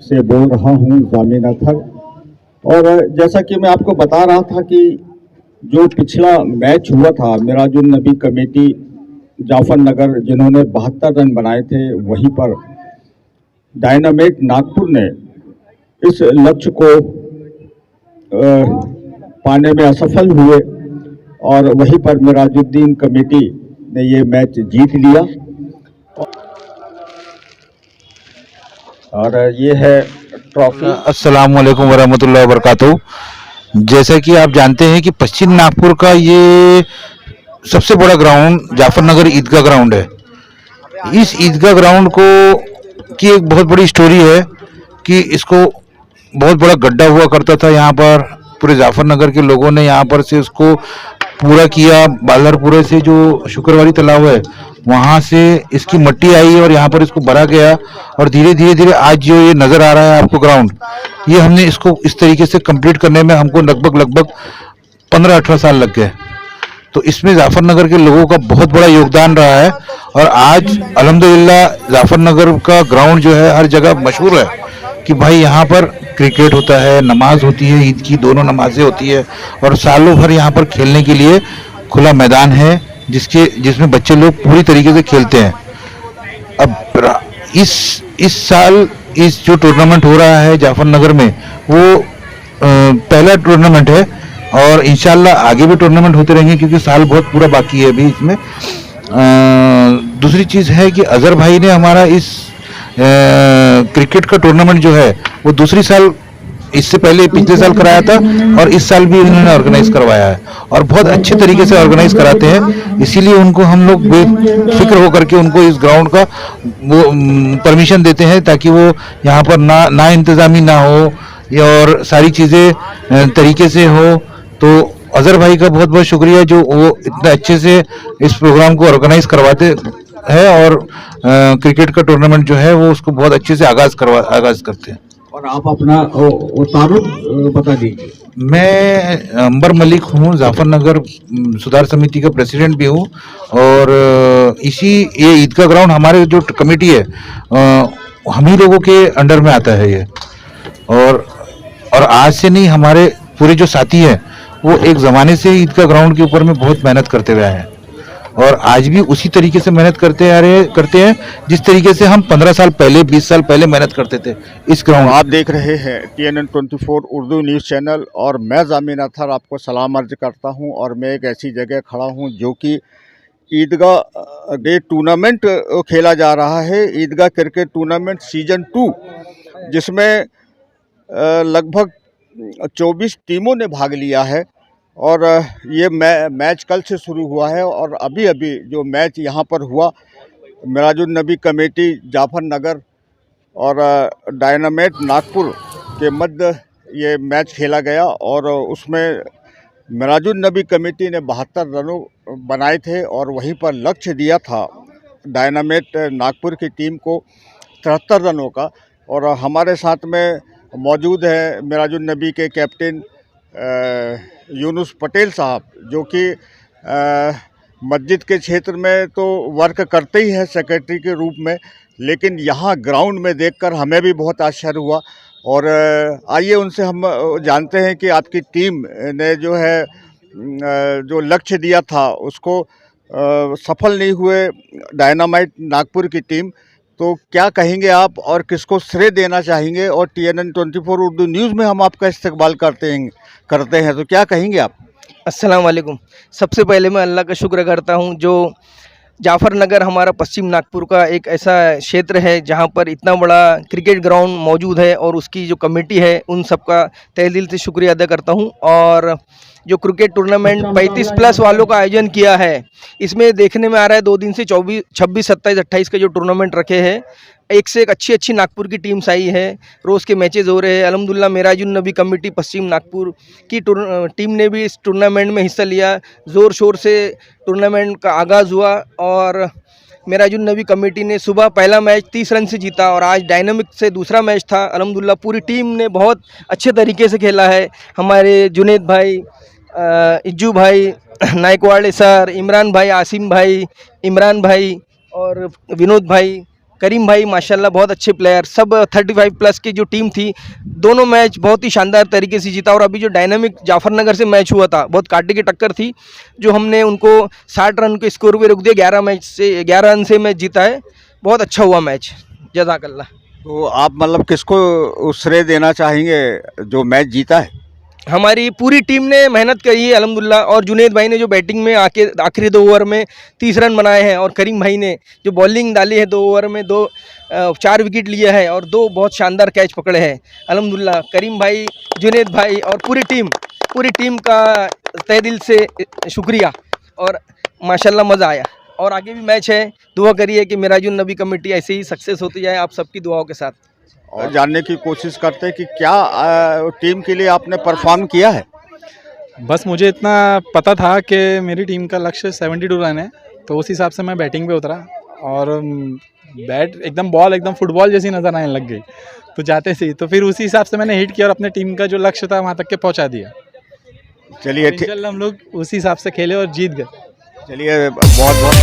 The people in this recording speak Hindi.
से बोल रहा हूं, जामिन अख्तर। और जैसा कि मैं आपको बता रहा था कि जो पिछला मैच हुआ था, मिराजुल नबी कमेटी जाफर नगर जिन्होंने 72 रन बनाए थे, वहीं पर डायनामाइट नागपुर ने इस लक्ष्य को पाने में असफल हुए और वहीं पर मिराजुद्दीन कमेटी ने ये मैच जीत लिया। और ये है ट्रॉफी। अस्सलाम वालेकुम वरहमतुल्लाहि वबरकातुहू। जैसे कि आप जानते हैं कि पश्चिम नागपुर का ये सबसे बड़ा ग्राउंड जाफर नगर ईदगाह ग्राउंड है। इस ईदगाह ग्राउंड को की एक बहुत बड़ी स्टोरी है कि इसको बहुत बड़ा गड्ढा हुआ करता था। यहाँ पर पूरे जाफर नगर के लोगों ने यहाँ पर से उसको पूरा किया। बालरपुरे से जो शुक्रवारी तालाब है वहाँ से इसकी मट्टी आई और यहाँ पर इसको भरा गया और धीरे धीरे धीरे आज जो ये नज़र आ रहा है आपको ग्राउंड, ये हमने इसको इस तरीके से कंप्लीट करने में हमको लगभग 15-18 साल लग गए। तो इसमें जाफर नगर के लोगों का बहुत बड़ा योगदान रहा है और आज अल्हम्दुलिल्लाह जाफर नगर का ग्राउंड जो है हर जगह मशहूर है कि भाई यहाँ पर क्रिकेट होता है, नमाज होती है, ईद की दोनों नमाजें होती है और सालों भर यहाँ पर खेलने के लिए खुला मैदान है जिसमें बच्चे लोग पूरी तरीके से खेलते हैं। अब इस साल इस जो टूर्नामेंट हो रहा है जाफर नगर में वो पहला टूर्नामेंट है और इंशाल्लाह आगे भी टूर्नामेंट होते रहेंगे क्योंकि साल बहुत पूरा बाकी है अभी इसमें। दूसरी चीज़ है कि अजहर भाई ने हमारा इस क्रिकेट का टूर्नामेंट जो है वो दूसरी साल इससे पहले पिछले साल कराया था और इस साल भी उन्होंने ऑर्गेनाइज करवाया है और बहुत अच्छे तरीके से ऑर्गेनाइज कराते हैं। इसीलिए उनको हम लोग बेफिक्र होकर के उनको इस ग्राउंड का वो परमिशन देते हैं ताकि वो यहाँ पर ना इंतज़ामी ना हो और सारी चीज़ें तरीके से हो। तो अजहर भाई का बहुत बहुत शुक्रिया जो वो इतना अच्छे से इस प्रोग्राम को ऑर्गेनाइज करवाते हैं और क्रिकेट का टूर्नामेंट जो है वो उसको बहुत अच्छे से आगाज करते हैं। और आप अपना तारुफ बता दीजिए। मैं अंबर मलिक हूँ, जाफर नगर सुधार समिति का प्रेसिडेंट भी हूँ और ये ईदगाह ग्राउंड हमारे जो कमेटी है हम ही लोगों के अंडर में आता है ये। और आज से नहीं, हमारे पूरे जो साथी हैं वो एक ज़माने से ईदगाह ग्राउंड के ऊपर में बहुत मेहनत करते हुए आए हैं और आज भी उसी तरीके से मेहनत करते हैं जिस तरीके से हम 15 साल पहले 20 साल पहले मेहनत करते थे इस ग्राउंड। आप देख रहे हैं TNN 24 उर्दू न्यूज़ चैनल और मैं जामिन अख्तर आपको सलाम अर्ज करता हूं। और मैं एक ऐसी जगह खड़ा हूं जो कि ईदगाह डे टूर्नामेंट खेला जा रहा है, ईदगाह क्रिकेट टूर्नामेंट सीजन 2, जिसमें लगभग 24 टीमों ने भाग लिया है। और ये मैच कल से शुरू हुआ है और अभी जो मैच यहाँ पर हुआ, मिराजुल नबी कमेटी जाफर नगर और डायनामाइट नागपुर के मध्य ये मैच खेला गया और उसमें मिराजुल नबी कमेटी ने 72 रनों बनाए थे और वहीं पर लक्ष्य दिया था डायनामाइट नागपुर की टीम को 73 रनों का। और हमारे साथ में मौजूद है मिराजुल नबी के कैप्टन यूनुस पटेल साहब, जो कि मस्जिद के क्षेत्र में तो वर्क करते ही हैं सेक्रेटरी के रूप में, लेकिन यहाँ ग्राउंड में देखकर हमें भी बहुत आश्चर्य हुआ। और आइए उनसे हम जानते हैं कि आपकी टीम ने जो है जो लक्ष्य दिया था उसको सफल नहीं हुए डायनामाइट नागपुर की टीम, तो क्या कहेंगे आप और किसको श्रेय देना चाहेंगे? और TNN 24 उर्दू न्यूज़ में हम आपका इस्तकबाल करते हैं तो क्या कहेंगे आप? अस्सलाम वालेकुम। सबसे पहले मैं अल्लाह का शुक्र करता हूँ जो जाफर नगर हमारा पश्चिम नागपुर का एक ऐसा क्षेत्र है जहाँ पर इतना बड़ा क्रिकेट ग्राउंड मौजूद है और उसकी जो कमेटी है उन सबका तहे दिल से शुक्रिया अदा करता हूँ। और जो क्रिकेट टूर्नामेंट 35+ वालों का आयोजन किया है, इसमें देखने में आ रहा है 2 दिन से 24, 26, 27, 28 के जो टूर्नामेंट रखे हैं, एक से एक अच्छी नागपुर की टीम्स आई है, रोज़ के मैचेज़ हो रहे हैं। अल्हम्दुलिल्लाह मिराजुल नबी कमेटी पश्चिम नागपुर की टीम ने भी इस टूर्नामेंट में हिस्सा लिया। ज़ोर शोर से टूर्नामेंट का आगाज़ हुआ और मिराजुल नबी कमेटी ने सुबह पहला मैच 30 रन से जीता और आज डायनामिक से दूसरा मैच था। अल्हम्दुलिल्लाह पूरी टीम ने बहुत अच्छे तरीके से खेला है। हमारे जुनेद भाई, इज्जू भाई, नायकवाड़े सर, इमरान भाई, आसिम भाई, इमरान भाई और विनोद भाई करीम भाई माशाल्लाह बहुत अच्छे प्लेयर, सब 35 प्लस की जो टीम थी, दोनों मैच बहुत ही शानदार तरीके से जीता। और अभी जो डायनामिक जाफरनगर से मैच हुआ था, बहुत कांटे की टक्कर थी, जो हमने उनको 60 रन के स्कोर पे रोक दिया, 11 रन से मैच जीता है। बहुत अच्छा हुआ मैच, जज़ाकल्लाह। तो आप मतलब किसको श्रेय देना चाहेंगे जो मैच जीता है? हमारी पूरी टीम ने मेहनत करी है अल्हम्दुलिल्लाह, और जुनेद भाई ने जो बैटिंग में आके आखिरी 2 ओवर में 30 रन बनाए हैं, और करीम भाई ने जो बॉलिंग डाली है 2 ओवर में 4 विकेट लिए हैं और 2 बहुत शानदार कैच पकड़े हैं। अल्हम्दुलिल्लाह करीम भाई, जुनेद भाई और पूरी टीम का तहे दिल से शुक्रिया, और माशाल्लाह मज़ा आया। और आगे भी मैच है, दुआ करिए कि मिराजुन नबी कमेटी ऐसे ही सक्सेस होती जाए आप सबकी दुआओं के साथ। और जानने की कोशिश करते हैं कि क्या टीम के लिए आपने परफॉर्म किया है? बस मुझे इतना पता था कि मेरी टीम का लक्ष्य 72 रन है, तो उस हिसाब से मैं बैटिंग पे उतरा और बैट एकदम बॉल एकदम फुटबॉल जैसी नज़र आने लग गई, तो जाते सी तो फिर उसी हिसाब से मैंने हिट किया और अपने टीम का जो लक्ष्य था वहाँ तक के पहुँचा दिया। चलिए इंशाल्लाह हम लोग उसी हिसाब से खेले और जीत गए। चलिए बहुत बहुत